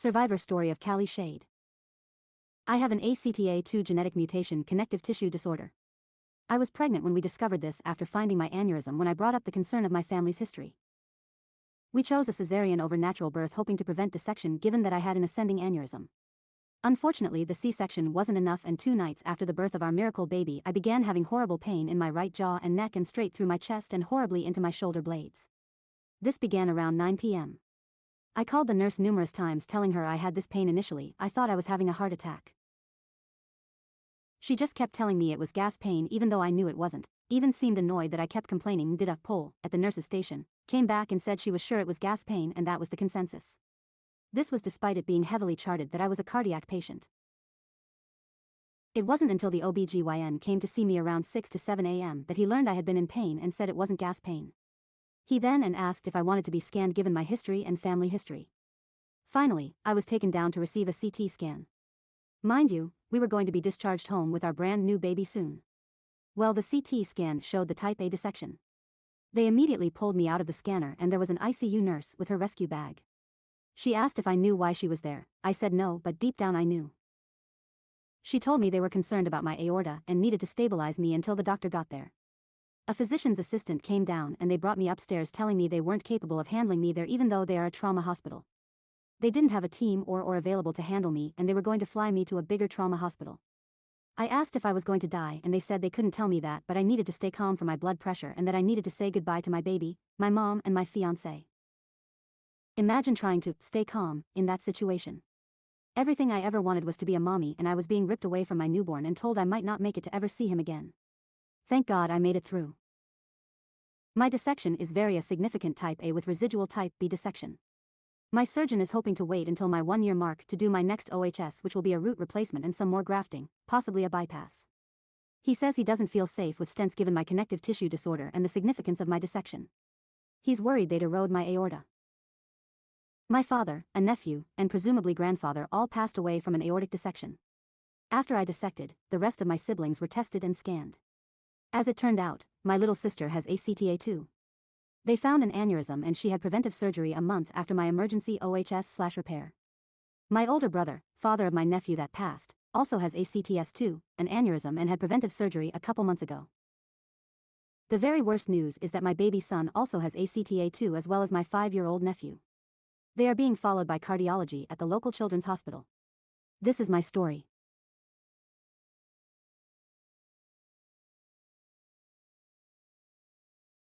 Survivor story of Callie Schade. I have an ACTA2 genetic mutation connective tissue disorder. I was pregnant when we discovered this after finding my aneurysm when I brought up the concern of my family's history. We chose a cesarean over natural birth hoping to prevent dissection given that I had an ascending aneurysm. Unfortunately, the C-section wasn't enough, and 2 nights after the birth of our miracle baby I began having horrible pain in my right jaw and neck and straight through my chest and horribly into my shoulder blades. This began around 9 p.m. I called the nurse numerous times telling her I had this pain initially. I thought I was having a heart attack. She just kept telling me it was gas pain even though I knew it wasn't, even seemed annoyed that I kept complaining. Did a poll at the nurse's station, came back and said she was sure it was gas pain and that was the consensus. This was despite it being heavily charted that I was a cardiac patient. It wasn't until the OBGYN came to see me around 6 to 7 a.m. that he learned I had been in pain and said it wasn't gas pain. He then asked if I wanted to be scanned given my history and family history. Finally, I was taken down to receive a CT scan. Mind you, we were going to be discharged home with our brand new baby soon. Well, the CT scan showed the type A dissection. They immediately pulled me out of the scanner and there was an ICU nurse with her rescue bag. She asked if I knew why she was there. I said no, but deep down I knew. She told me they were concerned about my aorta and needed to stabilize me until the doctor got there. A physician's assistant came down and they brought me upstairs telling me they weren't capable of handling me there even though they are a trauma hospital. They didn't have a team or available to handle me and they were going to fly me to a bigger trauma hospital. I asked if I was going to die and they said they couldn't tell me that, but I needed to stay calm for my blood pressure and that I needed to say goodbye to my baby, my mom and my fiancé. Imagine trying to stay calm in that situation. Everything I ever wanted was to be a mommy and I was being ripped away from my newborn and told I might not make it to ever see him again. Thank God I made it through. My dissection is very a significant type A with residual type B dissection. My surgeon is hoping to wait until my 1-year mark to do my next OHS, which will be a root replacement and some more grafting, possibly a bypass. He says he doesn't feel safe with stents given my connective tissue disorder and the significance of my dissection. He's worried they'd erode my aorta. My father, a nephew, and presumably grandfather all passed away from an aortic dissection. After I dissected, the rest of my siblings were tested and scanned. As it turned out, my little sister has ACTA2. They found an aneurysm and she had preventive surgery a month after my emergency OHS/repair. My older brother, father of my nephew that passed, also has ACTS2, an aneurysm, and had preventive surgery a couple months ago. The very worst news is that my baby son also has ACTA2 as well as my 5-year-old nephew. They are being followed by cardiology at the local children's hospital. This is my story.